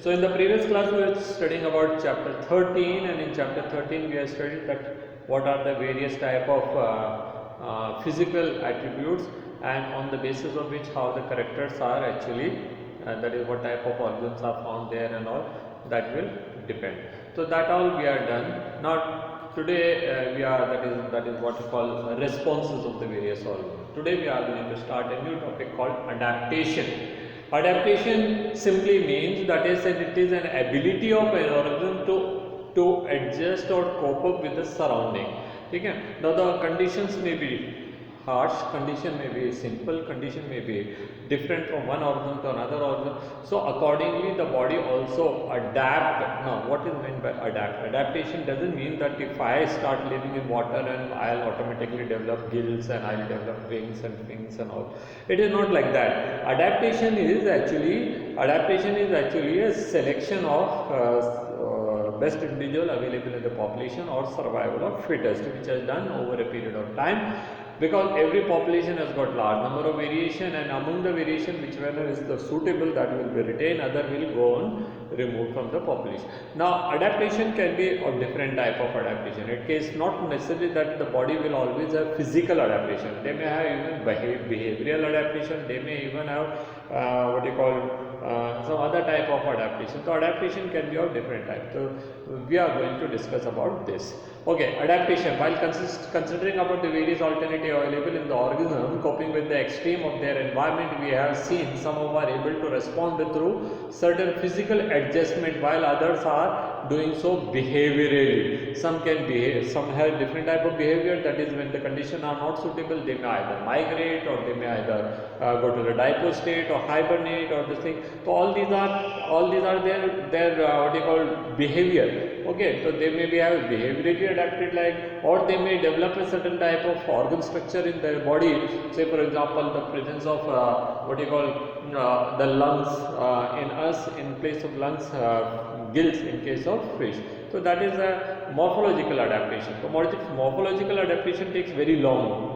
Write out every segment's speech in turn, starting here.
So in the previous class we were studying about chapter 13, and in chapter 13 we have studied that what are the various type of physical attributes, and on the basis of which how the characters are actually, that is what type of organs are found there and all, that will depend. So that all we are done. Now today we are, that is what we call responses of the various organs. Today we are going to start a new topic called adaptation. Adaptation simply means that is that it is an ability of an organism to adjust or cope up with the surrounding. Okay? Now the conditions may be harsh, condition may be simple, condition may be different from one organ to another organ. So accordingly the body also adapt. Now what is meant by adapt? Adaptation doesn't mean that if I start living in water and I'll automatically develop gills and I'll develop wings and fins and all. It is not like that. Adaptation is actually a selection of best individual available in the population or survival of fittest, which is done over a period of time, because every population has got large number of variation, and among the variation whichever is the suitable, that will be retained, other will go on removed from the population. Now adaptation can be of different type of adaptation. It is not necessarily that the body will always have physical adaptation. They may have even behavioral adaptation, they may even have what you call some other type of adaptation. So adaptation can be of different types. So we are going to discuss about this. Okay, adaptation. While considering about the various alternatives available in the organism coping with the extreme of their environment, we have seen some of are able to respond through certain physical adjustment, while others are doing so behaviorally. Some can behave, some have different type of behavior, that is when the conditions are not suitable, they may either migrate or they may either go to the dipole state or hibernate or this thing. So all these are their what you call behavior. Okay, so they may be have behaviorally adapted, like, or they may develop a certain type of organ structure in their body. Say for example the presence of what you call the lungs in us, in place of lungs, gills in case of fish. So that is a morphological adaptation. So morphological adaptation takes very long.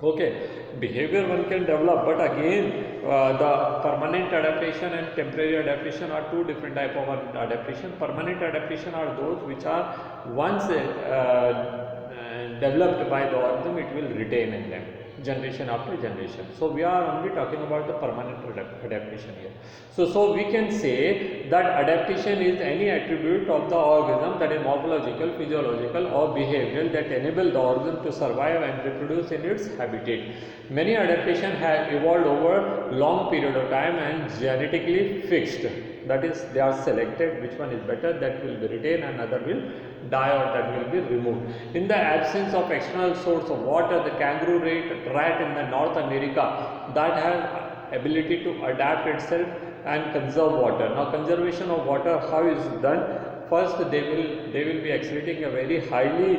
Okay, behavior one can develop, but again the permanent adaptation and temporary adaptation are two different type of adaptation. Permanent adaptation are those which are once developed by the organism, it will retain in them generation after generation. So we are only talking about the permanent adaptation here. So we can say that adaptation is any attribute of the organism, that is morphological, physiological or behavioral, that enable the organism to survive and reproduce in its habitat. Many adaptations have evolved over long period of time and genetically fixed. That is, they are selected which one is better, that will be retained, and other will die or that will be removed. In the absence of external source of water, the kangaroo rat in the North America, that has ability to adapt itself and conserve water. Now conservation of water, how is done? First they will be excreting a very highly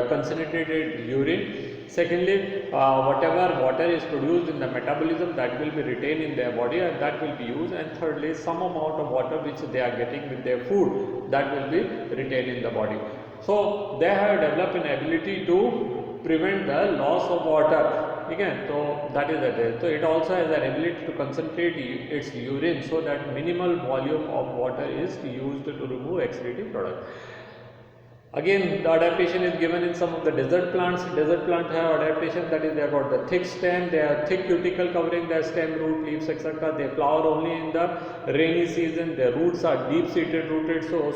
concentrated urine. Secondly, whatever water is produced in the metabolism, that will be retained in their body and that will be used. And thirdly, some amount of water which they are getting with their food, that will be retained in the body. So they have developed an ability to prevent the loss of water. Again, so that is it. So it also has an ability to concentrate its urine, so that minimal volume of water is used to remove excretive product. Again, the adaptation is given in some of the desert plants. Desert plants have adaptation, that is, they have got the thick stem, they have thick cuticle covering their stem, root, leaves, etc. They flower only in the rainy season. Their roots are deep-seated rooted, so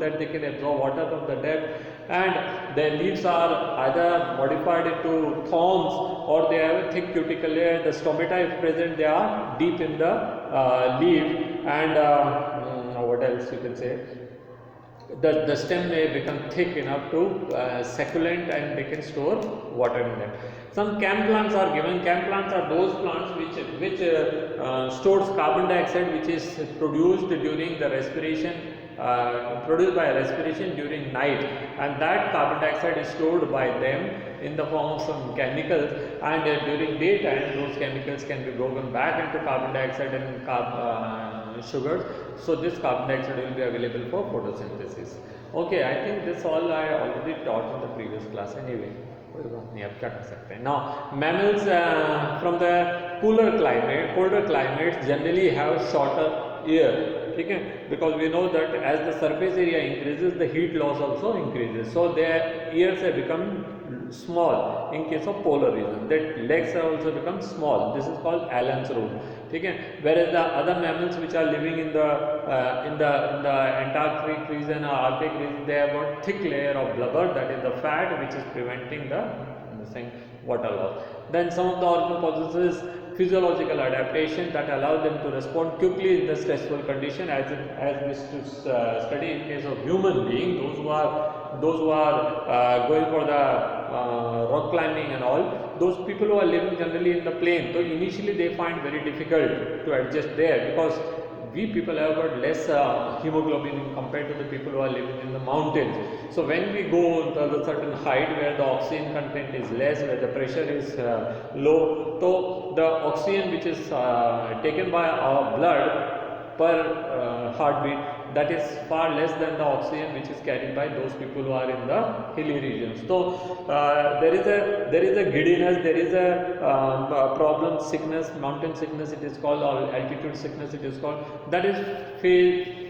that they can absorb water from the depth. And their leaves are either modified into thorns or they have a thick cuticle layer. The stomata, if present, they are deep in the leaf. And what else you can say? The stem may become thick enough to succulent, and they can store water in them. Some CAM plants are given. CAM plants are those plants which stores carbon dioxide, which is produced during the respiration, produced by respiration during night, and that carbon dioxide is stored by them in the form of some chemicals, and during daytime those chemicals can be broken back into carbon dioxide and sugars. So this carbon dioxide will be available for photosynthesis. Okay, I think this all I already taught in the previous class anyway. Now mammals from the colder climates generally have shorter air. Okay, because we know that as the surface area increases, the heat loss also increases. So their ears have become small in case of polar region. That legs have also become small. This is called Allen's rule. Okay, whereas the other mammals which are living in the Antarctic region or Arctic region, they have got thick layer of blubber, that is the fat, which is preventing the water loss. Then some of the organ possesses physiological adaptation that allow them to respond quickly in the stressful condition, as we study in case of human being, those who are going for the rock climbing and all. Those people who are living generally in the plain, so initially they find very difficult to adjust there, because we people have got less hemoglobin compared to the people who are living in the mountains. So when we go to a certain height where the oxygen content is less, where the pressure is low, so the oxygen which is taken by our blood per heartbeat, that is far less than the oxygen which is carried by those people who are in the hilly regions. So there is a giddiness, there is a problem, sickness, mountain sickness it is called, or altitude sickness it is called, that is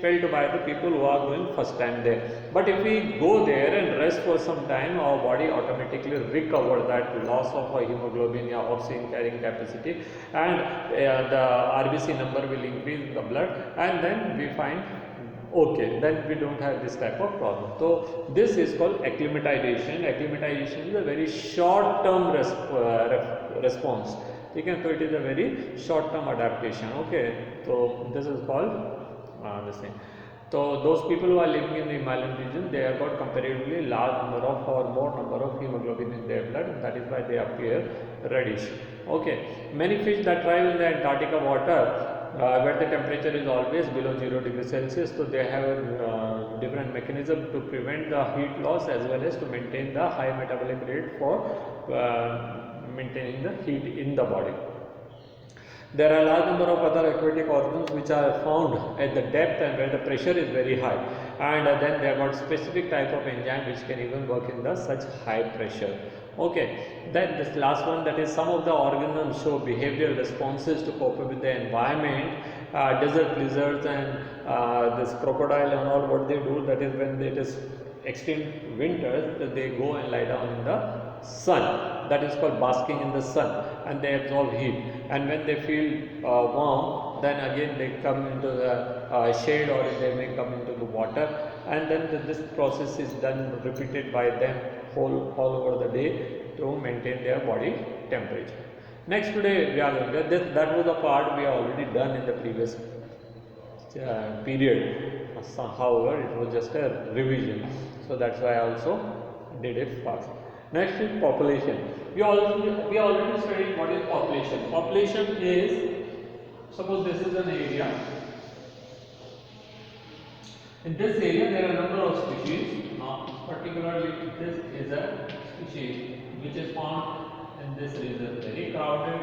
felt by the people who are going first time there. But if we go there and rest for some time, our body automatically recover that loss of hemoglobin or oxygen carrying capacity, and the RBC number will increase in the blood, and then we find okay, then we don't have this type of problem. So this is called acclimatization. Acclimatization is a very short term response. Okay, so it is a very short term adaptation. Okay, so this is called this thing. So those people who are living in the Himalayan region, they have got comparatively large number of or more number of hemoglobin in their blood, and that is why they appear reddish. Okay, many fish that thrive in the Antarctica water, where the temperature is always below 0 degrees Celsius, so they have a different mechanism to prevent the heat loss as well as to maintain the high metabolic rate for maintaining the heat in the body. There are a large number of other aquatic organisms which are found at the depth and where the pressure is very high, and then they have got specific type of enzyme which can even work in the such high pressure. Okay, then this last one, that is some of the organisms show behavioral responses to cope with the environment. Desert lizards and this crocodile and all, what they do, that is when it is extreme winters, that they go and lie down in the sun, that is called basking in the sun, and they absorb heat, and when they feel warm, then again they come into the shade, or they may come into the water, and then this process is done repeated by them all over the day to maintain their body temperature. Next, today we are going to, that was the part we have already done in the previous period. However, it was just a revision, so that's why I also did it fast. Next is population. We already studied what is population. Population is, suppose this is an area. In this area there are a number of species. Particularly this is a species which is found in this region, very crowded.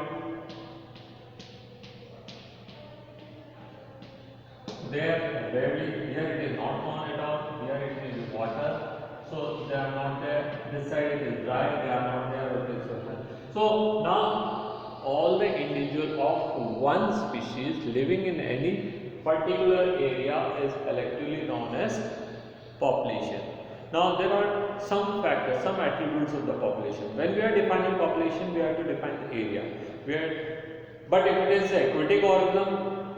There rarely, here it is not found at all, here it is water, so they are not there. This side it is dry, they are not there. So now all the individuals of one species living in any particular area is collectively known as population. Now there are some factors, some attributes of the population. When we are defining population, we have to define the area. But if it is aquatic organism,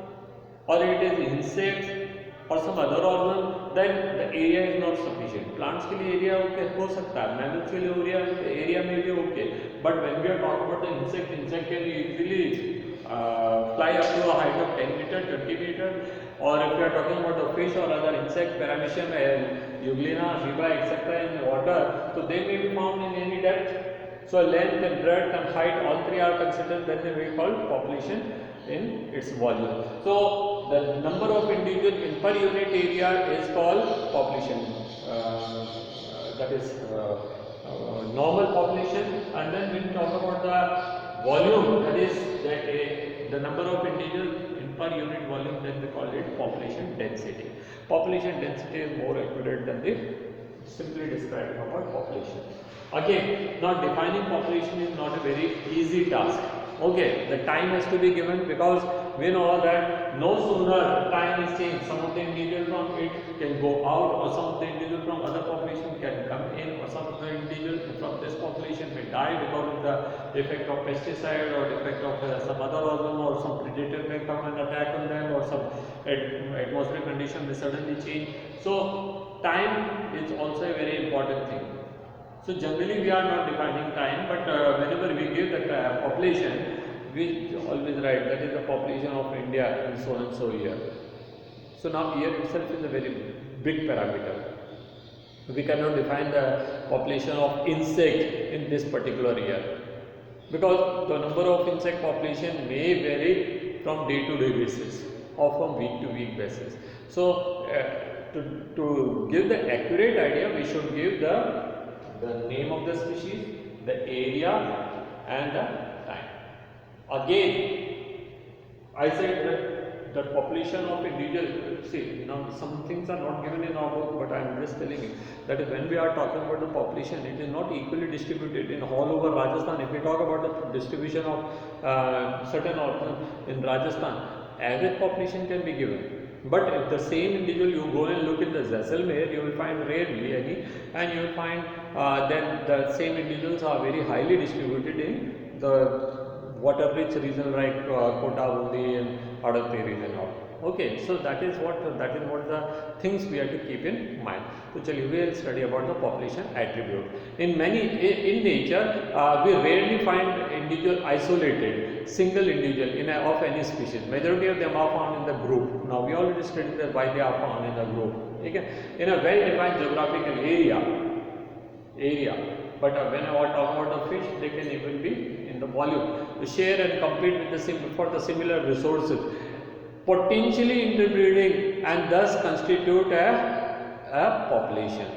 or it is insects or some other organism, then the area is not sufficient. Plants के लिए area okay हो सकता है, mammals के लिए area may be okay. But when we are talking about the insect can easily fly up to a height of 10 meter, 20 meter. Or if we are talking about the fish or other insect, Paramecium, Euglena, Amoeba, etc. in water, so they may be found in any depth. So length and breadth and height, all three are considered, then they will be called population in its volume. So the number of individuals in per unit area is called population. That is normal population. And then when we talk about the volume, that is the number of individuals per unit volume, then we call it population density. Population density is more accurate than the simply describing about population. Again, now defining population is not a very easy task. Okay, the time has to be given, because we know that no sooner time is changed, some of the individual from it can go out, or some of the individual from other population can come in, or some of the individual from this population may die because of the effect of pesticide or effect of some other organism, or some predator may come and attack on them, or some atmospheric condition may suddenly change. So time is also a very important thing. So generally we are not defining time, but whenever we give the population, we always write that is the population of India in so and so year. So now year itself is a very big parameter. We cannot define the population of insect in this particular year, because the number of insect population may vary from day to day basis or from week to week basis. So to give the accurate idea, we should give the name of the species, the area and the time. Again, I said that the population of individual, see now some things are not given in our book, but I am just telling you that when we are talking about the population, it is not equally distributed in all over Rajasthan. If we talk about the distribution of certain organisms in Rajasthan, average population can be given. But if the same individual, you go and look in the Jaisalmer, you will find rarely any, and you will find that the same individuals are very highly distributed in the water-rich region like Kota, Bundi and Hadati region. Okay, so that is what the things we have to keep in mind. So, we will study about the population attribute. In nature, we rarely find individual isolated, single individual of any species. Majority of them are found in the group. Now we already studied that why they are found in the group. Okay, in a well-defined geographical area. But when I talk about the fish, they can even be in the volume to share and compete with for the similar resources, potentially interbreeding, and thus constitute a population.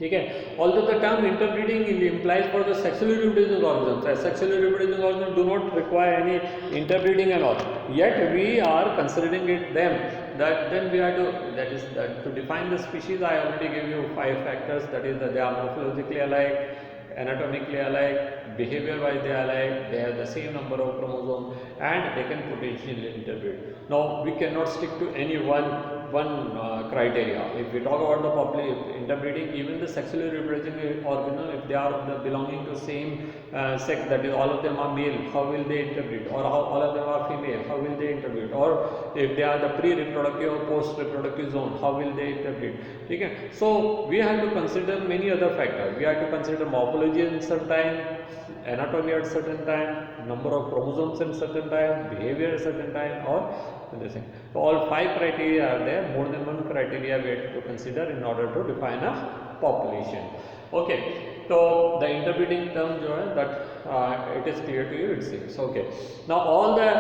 Okay. Although the term interbreeding implies for the sexually reproducing organisms, sexually reproducing organisms do not require any interbreeding and all. Yet we are considering them. That then we are to define the species. I already gave you 5 factors. That is that they are morphologically alike, anatomically alike, behavior wise they are alike, they have the same number of chromosomes, and they can potentially interbreed. Now we cannot stick to any one criteria. If we talk about the interbreeding, even the sexually reproducing organism, if they are belonging to same sex, that is all of them are male, how will they interbreed? Or how all of them are female, how will they interbreed? Or if they are the pre-reproductive or post-reproductive zone, how will they interbreed? Okay. So we have to consider many other factors. We have to consider morphology at certain time, anatomy at certain time, number of chromosomes at certain time, behavior at certain time, or this thing. So all 5 criteria are there. More than one criteria we have to consider in order to define a population. Okay. So the interbreeding term that it is clear to you, it seems. Okay. Now all the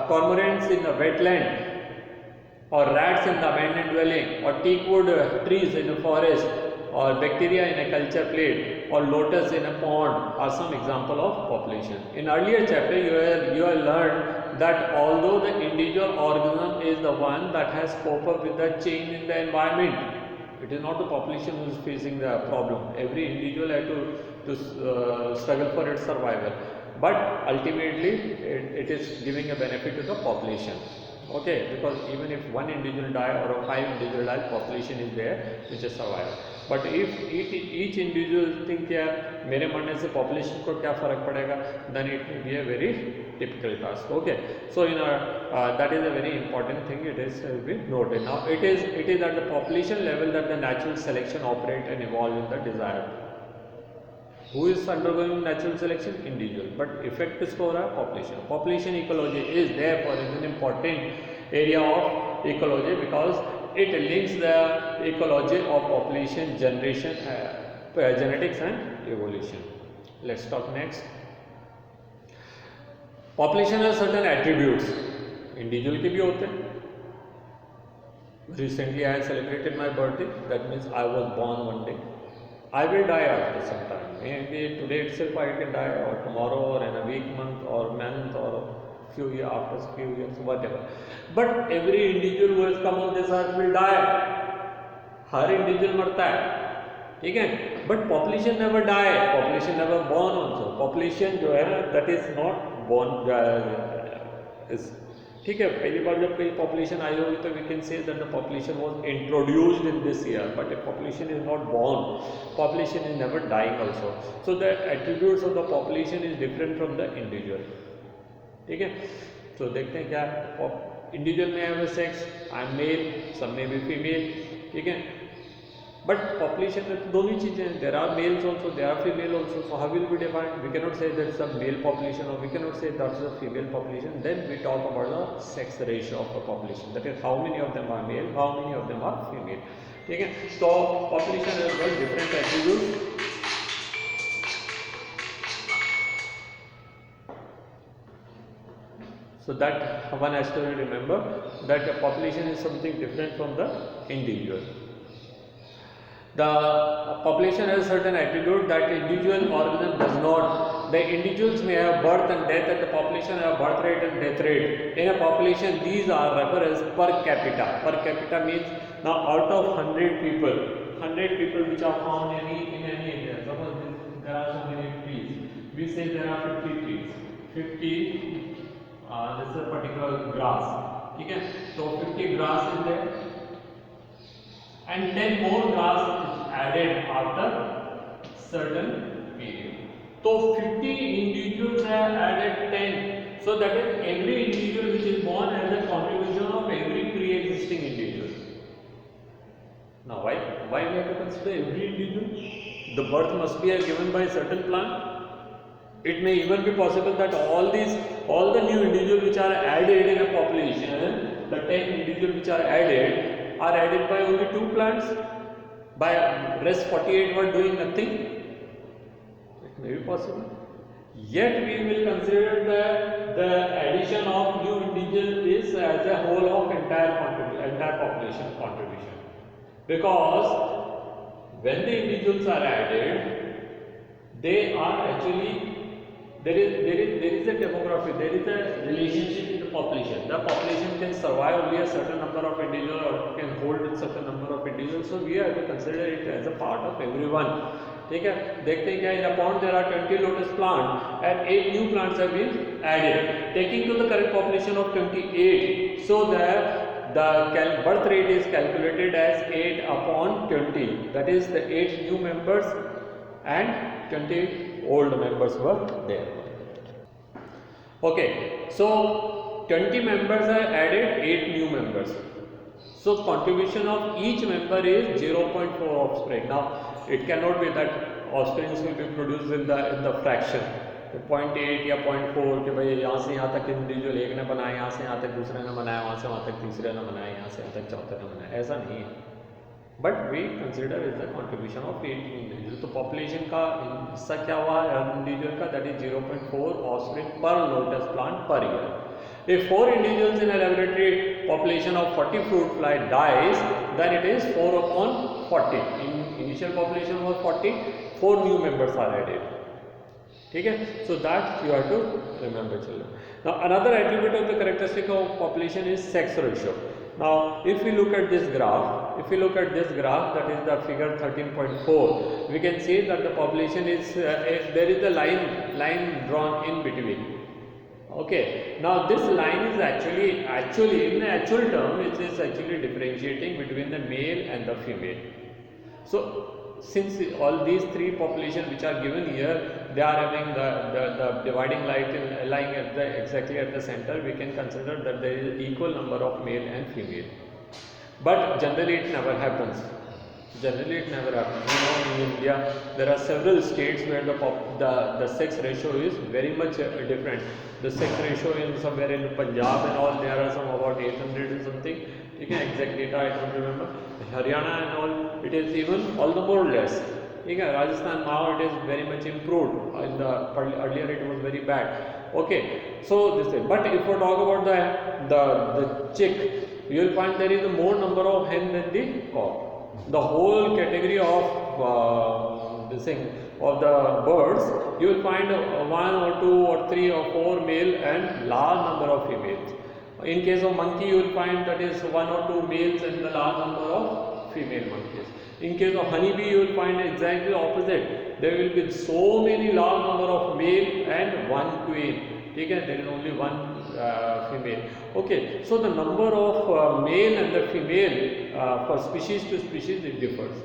cormorants in the wetland, or rats in the abandoned dwelling, or teakwood trees in a forest, or bacteria in a culture plate, or lotus in a pond are some example of population. In earlier chapter you have learned that although the individual organism is the one that has coped up with the change in the environment, it is not the population who is facing the problem. Every individual has to struggle for its survival, but ultimately it is giving a benefit to the population. Okay, because even if one individual die or 5 individual die, population is there which is survival. But if each individual think यार मेरे मरने से population को क्या फर्क पड़ेगा, then it will be a very difficult task. Okay, so that is a very important thing. It is been noted. Now it is at the population level that the natural selection operate and evolve in the desired. Who is undergoing natural selection? Individual. But effect is for a population. Population ecology is therefore an important area of ecology, because it links the ecology of population, generation, genetics and evolution. Let's talk next. Population has certain attributes. Individual के भी होते हैं. Recently I celebrated my birthday. That means I was born one day. I will die after some time. Maybe today itself I can die, or tomorrow, or in a week, month, or month, or few years after few years, whatever. But every individual who has come on this earth will die. Her individual मरता है, ठीक है? But population never die. Population never born also. Population जो है ना, that is not born is, ठीक है, पहली बार जब कोई पॉपुलेशन आई होगी तो we can say that the population was introduced in this year, but a population is not born, population is never dying also. So the attributes of the population is different from the individual. ठीक है, तो देखते हैं क्या individual में है sex, I am mail, सब में भी फीमेल, ठीक है, बट पॉपुलेशन में तो दोनों चीज़ें हैं, there are males also, there are female also. So how will be defined? We can not say that is a male population और we can not say that is a female population. Then we talk about the sex ratio of the population, that is how many of them are male, how many of them are female. ठीक है, तो population has got different attributes. So that one has to remember that a population is something different from the individual. The population has certain attribute that individual organism does not. The individuals may have birth and death, and the population have birth rate and death rate. In a population, these are referred as per capita. Per capita means now out of 100 people which are found in any area. Suppose there are so many trees. We say there are 50 trees. 50. This is a particular grass. ठीक है, so 50 grass is there, and 10 more grass is added after certain period. So 50 individuals have added 10. So that is every individual which is born as a contribution of every pre-existing individual. Now why we have to consider every individual? The birth must be given by a certain plant. It may even be possible that all the new individuals which are added in a population, the 10 individuals which are added by only 2 plants, by rest 48 were doing nothing. It may be possible. Yet we will consider the addition of new individuals is as a whole of entire population contribution, because when the individuals are added, they are actually there is a demography, there is a relationship in the population. The population can survive only a certain number of individuals or can hold a certain number of individuals. So we have to consider it as a part of everyone. ठीक है, देखते हैं क्या, in a pond there are 20 lotus plants and 8 new plants have been added, taking to the current population of 28. So the birth rate is calculated as 8 upon 20. That is the 8 new members and 20 old members were there. Okay, so 20 members are added, 8 new members. So contribution of each member is 0.4 offspring. Now it cannot be that offsprings will be produced in the fraction 0.8 या 0.4 कि भाई यहाँ से यहाँ तक individual एक ने बनाया, यहाँ से यहाँ तक दूसरे ने बनाया, वहाँ से वहाँ तक तीसरे ने बनाया, यहाँ से यहाँ तक चौथे ने बनाया, ऐसा नहीं है. But we consider is the contribution of 8 individual. तो पॉपुलेशन का हिस्सा क्या हुआ इंडिविजुअल का, that is 0.4 offspring per lotus plant per year. If 4 individuals in a laboratory population of 40 fruit fly dies, then it is 4 upon 40. Initial population was 40, 4 new members are added. ठीक है, so that you have to remember children. Now another attribute of the characteristic of population is sex ratio. Now if we look at this graph, that is the figure 13.4, we can see that the population is there is a line drawn in between. Okay, now this line is actually in actual term it is actually differentiating between the male and the female. So since all these 3 populations which are given here, they are having the dividing line lying exactly at the center, we can consider that there is equal number of male and female. But generally it never happens. You know, in India there are several states where the sex ratio is very much different. The sex ratio in somewhere in Punjab and all, there are some about 800 and something. You can exact data I don't remember. Haryana and all, it is even all the more less. Rajasthan now it is very much improved. Earlier it was very bad. Okay, so this is. But if we talk about the chick, you will find there is a more number of hen than the cock. The whole category of this thing of the birds, you will find 1 or 2 or 3 or 4 male and large number of females. In case of monkey, you will find that is 1 or 2 males and the large number of female monkeys. In case of honeybee, you will find exactly opposite. There will be so many large number of male and 1 queen. ठीक है, there is only one female. Okay, so the number of male and the female for species to species it differs.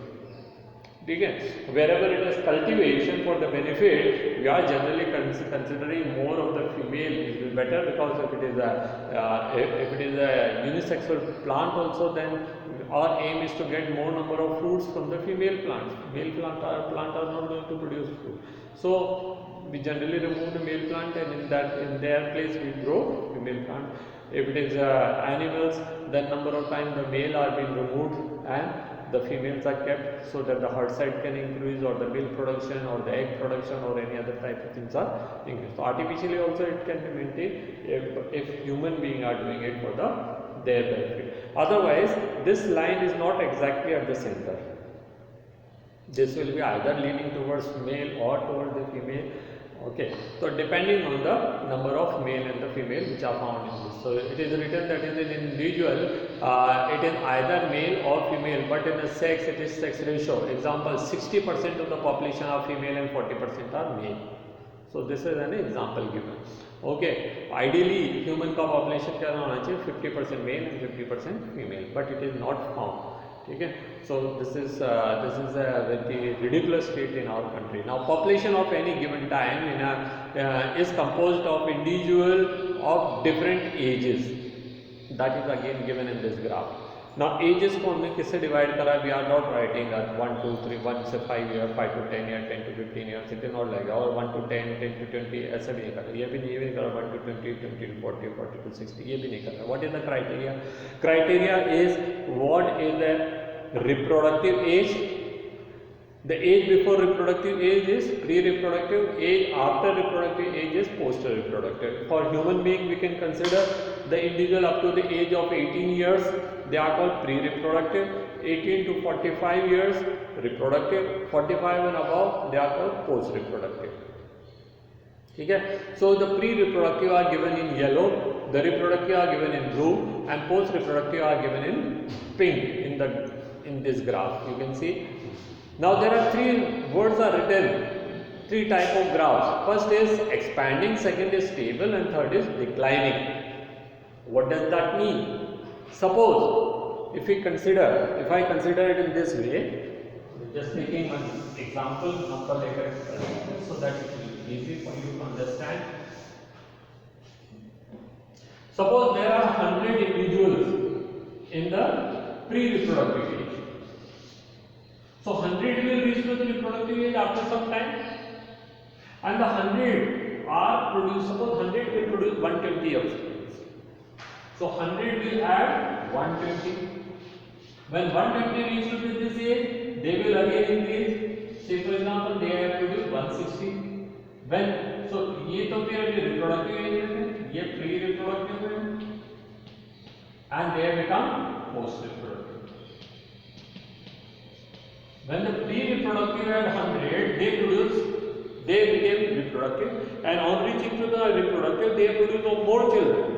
ठीक है, wherever it is cultivation for the benefit, we are generally considering more of the female is better, because if it is a unisexual plant also, then our aim is to get more number of fruits from the female plants. Male plant are not going to produce fruit, so we generally remove the male plant, and in their place we grow female plant. If it is animals, then number of times the male are being removed and the females are kept, so that the herd size can increase, or the milk production, or the egg production, or any other type of things are increased. So artificially also it can be maintained if human beings are doing it for their benefit. Otherwise, this line is not exactly at the center. This will be either leaning towards male or towards the female. Okay, so depending on the number of male and the female which are found in this. So it is written that in an individual it is either male or female, but in a sex it is sex ratio. Example, 60% of the population are female and 40% are male. So this is an example given. Okay, ideally human का population क्या होना चाहिए, 50% male and 50% female, but it is not found. Okay, so this is a very ridiculous state in our country. Now, population of any given time is composed of individual of different ages. That is again given in this graph. Now, ages को हमने किससे divide करा? We are not writing that 1 2 3 1 से 5 year, 5 to 10 year, 10 to 15 years, it is not like, or 1 to 10, 10 to 20, ऐसा भी नहीं करा. ये भी नहीं करा. 1 to 20, 20 to 40, 40 to 60, ये भी नहीं करा. What is the criteria? Criteria is what is the reproductive age. The age before reproductive age is pre-reproductive, age after reproductive age is post-reproductive. For human being, we can consider the individual up to the age of 18 years, they are called pre-reproductive. 18 to 45 years, reproductive. 45 and above, they are called post-reproductive. Okay? So the pre-reproductive are given in yellow, the reproductive are given in blue, and post-reproductive are given in pink in this graph. You can see. Now there are three words are written, three type of graphs. First is expanding, second is stable, and third is declining. What does that mean? Suppose if I consider it in this way, just taking one example number later, so that it will be easy for you to understand. Suppose there are 100 individuals in the pre-reproductive age. So 100 will reach to the reproductive age after some time, and the 100 are produced. Suppose 100 will produce 120 offspring. So 100 will add 120. When 120 reach to this age, they will again increase. Say for example, they have produced 160. When so ये तो फिर अभी reproductive age है, ये pre-reproductive है, and they have become post-reproductive. When the pre-reproductive had 100, they became reproductive, and on reaching to the reproductive, they produce more children.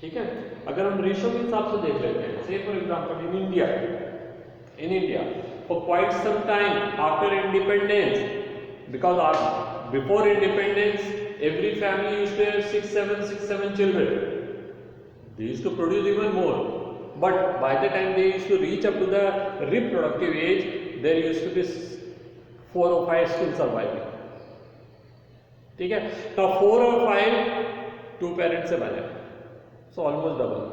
ठीक है? अगर हम रेशो के हिसाब से देख लेते हैं, say for example in India, for quite some time after independence, because before independence, every family used to have 6, 7 children. They used to produce even more. But by the time they used to reach up to the reproductive age, there used to be 4 or 5 still surviving. ठीक है? Now 4 or 5, 2 parents से बने, so almost double.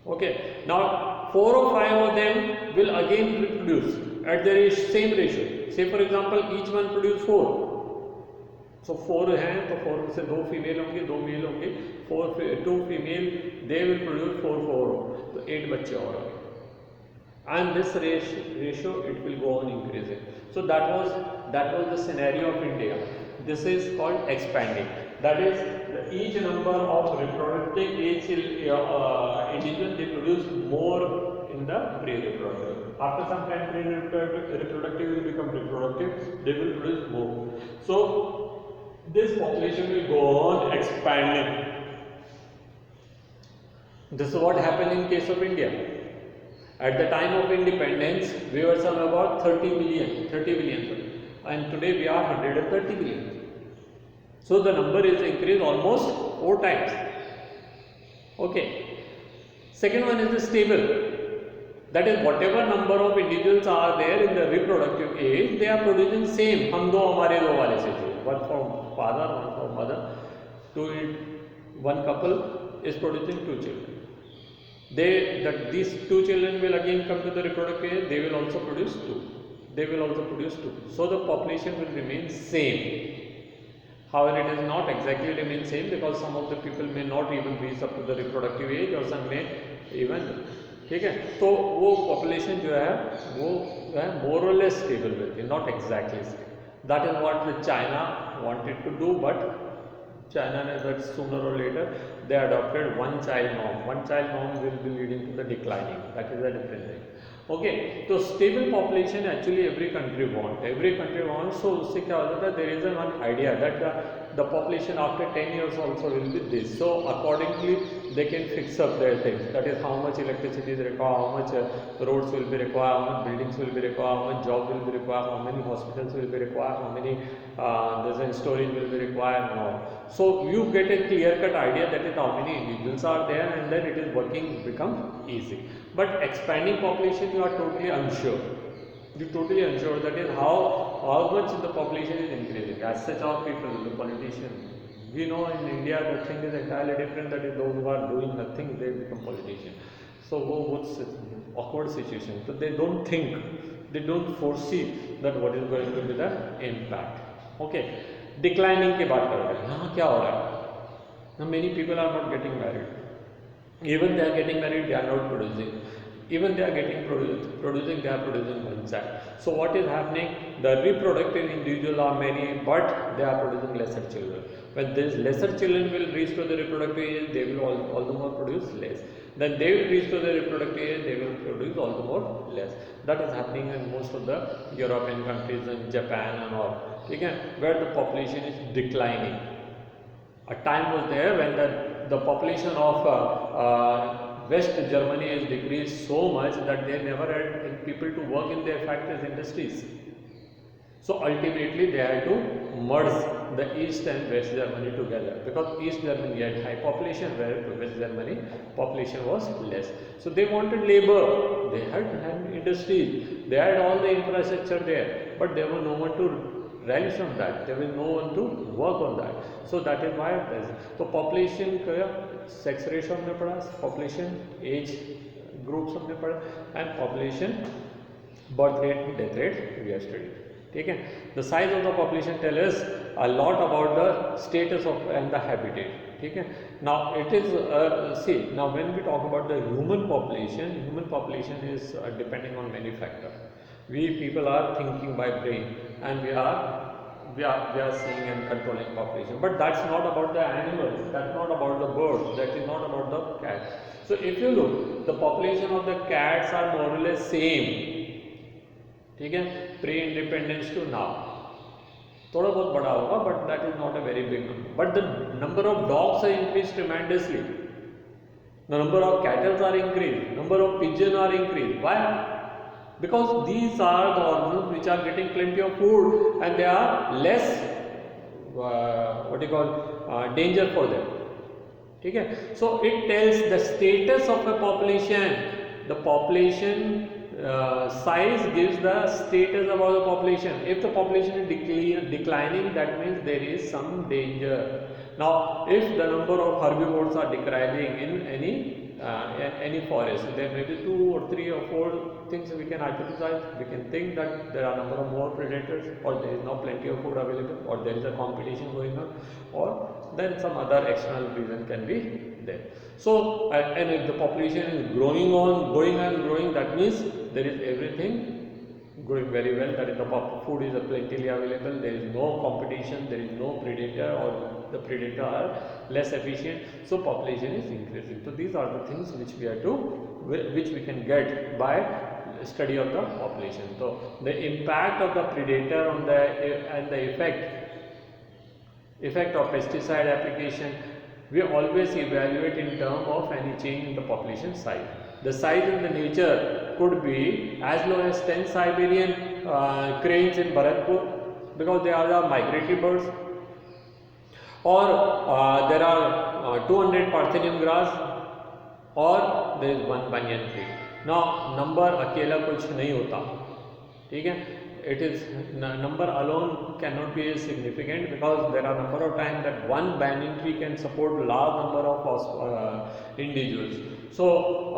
Okay. Now 4 or 5 of them will again reproduce at the same ratio. Say for example, each one produce 4. So 4 हैं तो 4 में से 2 female होंगे, 2 mail होंगे, 2 फीमेल, they will produce 4 तो 8 बच्चे और होंगे. And this ratio it will go on increasing. So that was the scenario of India. This is called expanding. That is, each number of reproductive age individual they produce more in the pre-reproductive. After some time, pre-reproductive will become reproductive. They will produce more. So this population will go on expanding. This is what happened in case of India. At the time of independence, we were some about 30 billion, and today we are 130 billion. So the number is increased almost 4 times. Okay. Second one is the stable. That is whatever number of individuals are there in the reproductive age, they are producing same. हम दो हमारे दो वाले से थे, one from father, one from mother. One couple is producing 2 children. These 2 children will again come to the reproductive age. They will also produce 2. They will also produce 2. So the population will remain same. However, it is not exactly remain same because some of the people may not even reach up to the reproductive age or some may even, ठीक है, तो वो population जो है वो more or less stable will be, not exactly stable. That is what the China wanted to do, but China knows that sooner or later they adopted one child norm. One child norm will be leading to the declining. That is a different thing. Okay, so stable population actually every country wants. So उससे क्या होता है? There is one idea that the population after 10 years also will be this. So accordingly they can fix up their things. That is how much electricity is required, how much roads will be required, how much buildings will be required, how much job will be required, how many hospitals will be required, how many storage will be required, and all. So you get a clear-cut idea that is how many individuals are there, and then it is working become easy. But expanding population, you are totally unsure. That is how much the population is increasing. As such, our people, the politicians, we know in India the thing is entirely different. That is, those who are doing nothing, they become politicians. So what's awkward situation? So they don't think, they don't foresee that what is going to be the impact. Okay, declining के बात कर रहे हैं. यहाँ क्या हो रहा है? Now many people are not getting married. Even they are getting married, they are not producing. Even they are getting producing, they are producing one child. So what is happening? The reproductive individuals are many, but they are producing lesser children. When these lesser children will reach to the reproductive age, they will all the more produce less. Then they will reach to the reproductive age, they will produce all the more less. That is happening in most of the European countries and Japan and all. Okay? Where the population is declining. A time was there when the population of West Germany has decreased so much that they never had people to work in their factories, industries. So ultimately they had to merge the East and West Germany together, because East Germany had high population, where West Germany population was less. So they wanted labor, they had industries, they had all the infrastructure there, but there was no one to relish on that, there was no one to work on that. So that is why there is. So population का sex ratio हमने पढ़ा, population age groups हमने पढ़ा, and population birth rate and death rate we are studying. ठीक है? The size of the population tells us a lot about the status of and the habitat. ठीक है? Now it is see, now when we talk about the human population is depending on many factors. We people are thinking by brain, and we are seeing and controlling population, but that's not about the animals, that's not about the birds, that is not about the cats. So if you look, the population of the cats are more or less same, ठीक है, pre-independence to now. थोड़ा बहुत बड़ा होगा, but that is not a very big number. But the number of dogs are increased tremendously. The number of cattle are increased, number of pigeons are increased. Why? Because these are the organisms which are getting plenty of food, and they are less danger for them. Okay? So it tells the status of a population. The population size gives the status about the population. If the population is declining, that means there is some danger. Now if the number of herbivores are declining in any forest, there may be 2 or 3 or 4 things we can hypothesize. We can think that there are number of more predators, or there is now plenty of food available, or there is a competition going on, or then some other external reason can be there. So and if the population is growing, that means there is everything growing very well, that is the food is plentifully available, there is no competition, there is no predator, or the predator are less efficient, so population is increasing. So these are the things which we can get by study of the population. So the impact of the predator on and the effect of pesticide application, we always evaluate in terms of any change in the population size. The size in the nature could be as low as 10 Siberian cranes in Bharatpur, because they are the migratory birds. or there are 200 Parthenium grass or there is one banyan tree. Now number अकेला कुछ नहीं होता, ठीक है. It is number alone cannot be significant because there are number of times that one banyan tree can support large number of individuals. So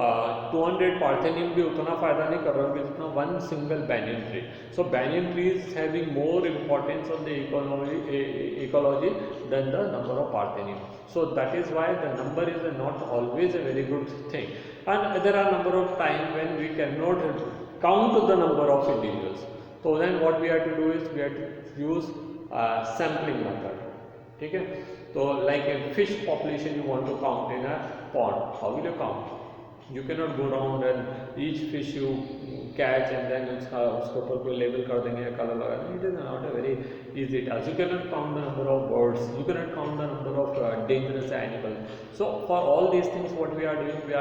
200 Parthenium भी उतना फायदा नहीं कर रहा होगा जितना one single banyan tree. So banyan tree is having more importance on the ecology than the number of Parthenium. So that is why the number is not always a very good thing. And there are number of times when we cannot count the number of individuals. So then what we have to do is we have to use sampling method. ठीक है. So like a fish population you want to count in a pond, how will you count? You cannot go around and each fish you catch and then उसके ऊपर कोई label कर देंगे या color लगा देंगे. It is not a very easy task. You cannot count the number of birds. You cannot count the number of dangerous animals. So for all these things, what we are doing, we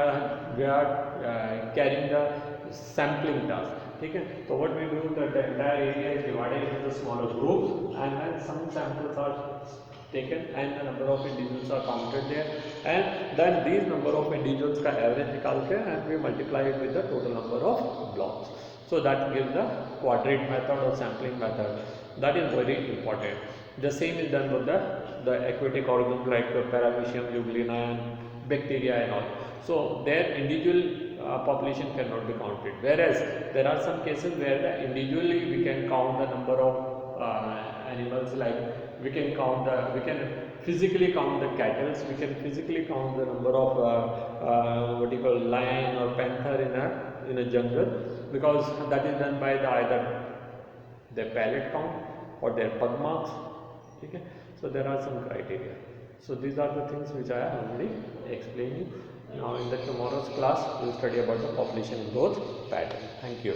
are carrying the sampling task. ठीक है. So what we do, that the entire area is divided into smaller groups and then some samples are taken and the number of individuals are counted there, and then these number of individuals का average निकाल के and we multiply it with the total number of blocks. So that gives the quadrate method or sampling method. That is very important. The same is done with the aquatic organisms like Paramecium, Euglena and bacteria and all. So their individual population cannot be counted, whereas there are some cases where the individually we can count the number of animals, like we can physically count the cattle, we can physically count the number of what you call lion or panther in a jungle, because that is done by either their palate count or their pug marks. Okay? So there are some criteria. So these are the things which I have already explained you. Now in the tomorrow's class we will study about the population growth pattern. Thank you.